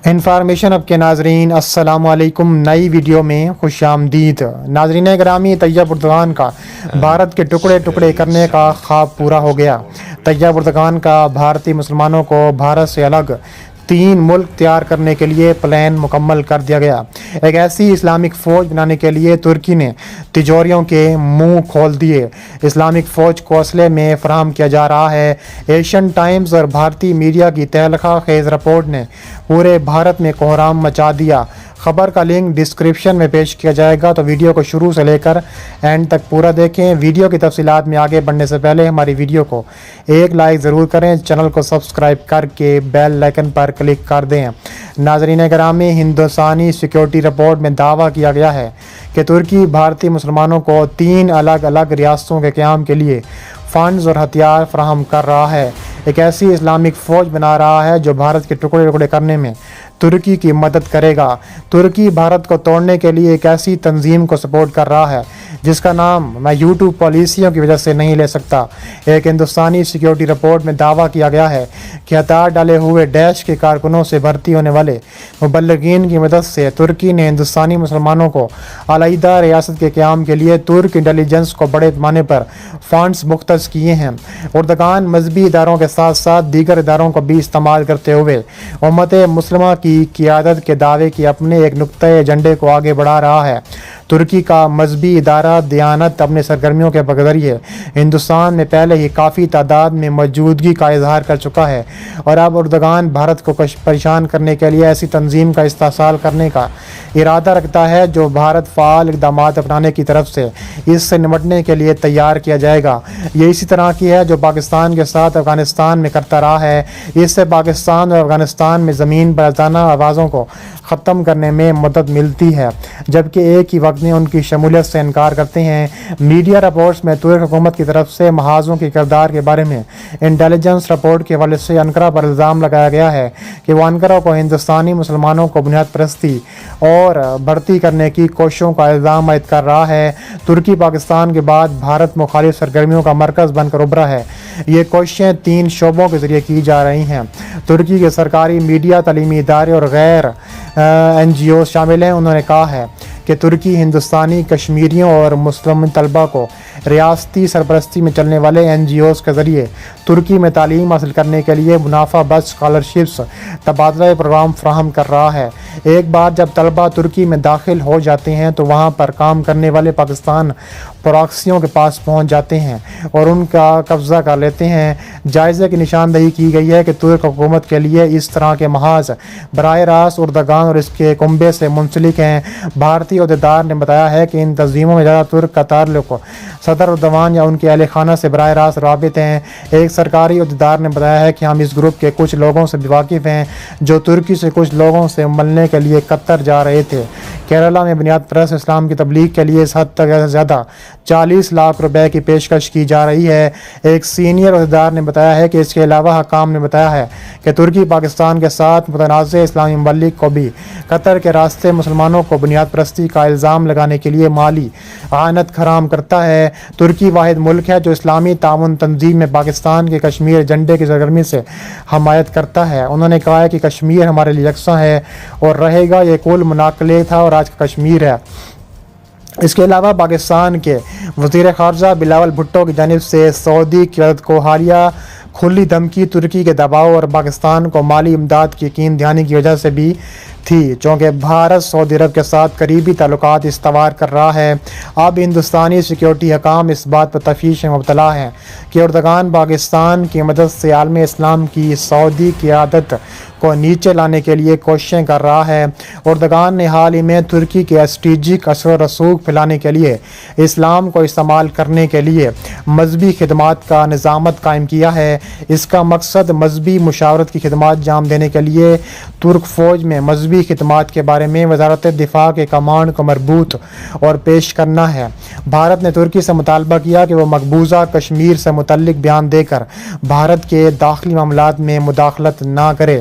Information اب کے ناظرین السلام علیکم، نئی ویڈیو میں خوش آمدید۔ ناظرین گرامی، طیب اردگان کا بھارت کے ٹکڑے ٹکڑے کرنے کا خواب پورا ہو گیا۔ طیب اردگان کا بھارتی مسلمانوں کو بھارت سے الگ 3 ملک تیار کرنے کے لیے پلان مکمل کر دیا گیا۔ ایک ایسی اسلامک فوج بنانے کے لیے ترکی نے تجوریوں کے منہ کھول دیے۔ اسلامک فوج کو اسلحے میں فراہم کیا جا رہا ہے۔ ایشین ٹائمز اور بھارتی میڈیا کی تہلکہ خیز رپورٹ نے پورے بھارت میں کوہرام مچا دیا۔ خبر کا لنک ڈسکرپشن میں پیش کیا جائے گا، تو ویڈیو کو شروع سے لے کر اینڈ تک پورا دیکھیں۔ ویڈیو کی تفصیلات میں آگے بڑھنے سے پہلے ہماری ویڈیو کو ایک لائک ضرور کریں، چینل کو سبسکرائب کر کے بیل آئیکن پر کلک کر دیں۔ ناظرین گرامی، ہندوستانی سیکیورٹی رپورٹ میں دعویٰ کیا گیا ہے کہ ترکی بھارتی مسلمانوں کو 3 الگ الگ ریاستوں کے قیام کے لیے فنڈز اور ہتھیار فراہم کر رہا ہے۔ ایک ایسی اسلامک فوج بنا رہا ہے جو بھارت کے ٹکڑے ٹکڑے کرنے میں ترکی کی مدد کرے گا۔ ترکی بھارت کو توڑنے کے لیے ایک ایسی تنظیم کو سپورٹ کر رہا ہے جس کا نام میں یوٹیوب پالیسیوں کی وجہ سے نہیں لے سکتا۔ ایک ہندوستانی سیکیورٹی رپورٹ میں دعویٰ کیا گیا ہے کہ ہتھیار ڈالے ہوئے ڈیش کے کارکنوں سے بھرتی ہونے والے مبلغین کی مدد سے ترکی نے ہندوستانی مسلمانوں کو علیحدہ ریاست کے قیام کے لیے ترک انٹیلیجنس کو بڑے پیمانے پر فنڈز مختص کیے ہیں۔ اردگان مذہبی اداروں کے ساتھ ساتھ دیگر اداروں کو بھی استعمال کرتے ہوئے امت مسلمہ کی قیادت کے دعوے کی اپنے ایک نقطۂ ایجنڈے کو آگے بڑھا رہا ہے۔ ترکی کا مذہبی ادارہ دیانت اپنے سرگرمیوں کے ذریعے ہندوستان میں پہلے ہی کافی تعداد میں موجودگی کا اظہار کر چکا ہے، اور اب اردگان بھارت کو پریشان کرنے کے لیے ایسی تنظیم کا استحصال کرنے کا ارادہ رکھتا ہے جو بھارت فعال اقدامات اپنانے کی طرف سے اس سے نمٹنے کے لیے تیار کیا جائے گا۔ یہ اسی طرح کی ہے جو پاکستان کے ساتھ افغانستان میں کرتا رہا ہے۔ اس سے پاکستان اور افغانستان میں زمین پر ازانہ آوازوں کو ختم کرنے میں مدد ملتی ہے، جبکہ ایک ہی وقت میں ان کی شمولیت سے انکار کرتے ہیں۔ میڈیا رپورٹس میں ترک حکومت کی طرف سے محاذوں کے کردار کے بارے میں انٹیلیجنس رپورٹ کے حوالے سے انقرہ پر الزام لگایا گیا ہے کہ وہ انقرہ کو ہندوستانی مسلمانوں کو بنیاد پرستی اور بھرتی کرنے کی کوششوں کا الزام عائد کر رہا ہے۔ ترکی پاکستان کے بعد بھارت مخالف سرگرمیوں کا مرکز بن کر ابھرا ہے۔ یہ کوششیں 3 شعبوں کے ذریعے کی جا رہی ہیں۔ ترکی کے سرکاری میڈیا، تعلیمی ادارے اور غیر NGOs شامل ہیں۔ انہوں نے کہا ہے کہ ترکی ہندوستانی کشمیریوں اور مسلم طلبہ کو ریاستی سرپرستی میں چلنے والے NGOs کے ذریعے ترکی میں تعلیم حاصل کرنے کے لیے منافع بخش اسکالرشپس تبادلہ پروگرام فراہم کر رہا ہے۔ ایک بار جب طلبہ ترکی میں داخل ہو جاتے ہیں تو وہاں پر کام کرنے والے پاکستان پراکسیوں کے پاس پہنچ جاتے ہیں اور ان کا قبضہ کر لیتے ہیں۔ جائزے کی نشاندہی کی گئی ہے کہ ترک حکومت کے لیے اس طرح کے محاذ براہ راست اردگان اور اس کے کنبے سے منسلک ہیں۔ بھارتی عہدیدار نے بتایا ہے کہ ان تنظیموں میں زیادہ ترک کا تعلق صدر اردوان یا ان کے اہل خانہ سے براہ راست رابط ہیں۔ ایک سرکاری عہدیدار نے بتایا ہے کہ ہم اس گروپ کے کچھ لوگوں سے بھی واقف ہیں جو ترکی سے کچھ لوگوں سے ملنے کے لیے قطر جا رہے تھے۔ کیرالہ میں بنیاد پرست اسلام کی تبلیغ کے لیے اس حد تک زیادہ 40 لاکھ روپے کی پیشکش کی جا رہی ہے۔ ایک سینئر عہدیدار نے بتایا ہے کہ اس کے علاوہ حکام نے بتایا ہے کہ ترکی پاکستان کے ساتھ متنازع اسلامی ممالک کو بھی قطر کے راستے مسلمانوں کو بنیاد پرستی کا الزام لگانے کے لیے مالی اعانت فراہم کرتا ہے۔ ترکی واحد ملک ہے جو اسلامی تعاون تنظیم میں پاکستان کے کشمیر ایجنڈے کی سرگرمی سے حمایت کرتا ہے۔ انہوں نے کہا ہے کہ کشمیر ہمارے لیے یکساں ہے اور رہے گا، یہ کل مناقلے تھا اور آج کا کشمیر ہے۔ اس کے علاوہ پاکستان کے وزیر خارجہ بلاول بھٹو کی جانب سے سعودی قیادت کو حالیہ کھلی دھمکی ترکی کے دباؤ اور پاکستان کو مالی امداد کی یقین دہانی کی وجہ سے بھی تھی، چونکہ بھارت سعودی عرب کے ساتھ قریبی تعلقات استوار کر رہا ہے۔ اب ہندوستانی سیکیورٹی حکام اس بات پر تشویش میں مبتلا ہیں کہ اردگان پاکستان کی مدد سے عالم اسلام کی سعودی قیادت کو نیچے لانے کے لیے کوششیں کر رہا ہے۔ اردگان نے حال ہی میں ترکی کے اسٹریٹجک اثر و رسوخ پھیلانے کے لیے اسلام کو استعمال کرنے کے لیے مذہبی خدمات کا نظامت قائم کیا ہے۔ اس کا مقصد مذہبی مشاورت کی خدمات انجام دینے کے لیے ترک فوج میں مذہبی خدمات کے بارے میں وزارت دفاع کے کمانڈ کو مربوط اور پیش کرنا ہے۔ بھارت نے ترکی سے مطالبہ کیا کہ وہ مقبوضہ کشمیر سے متعلق بیان دے کر بھارت کے داخلی معاملات میں مداخلت نہ کرے۔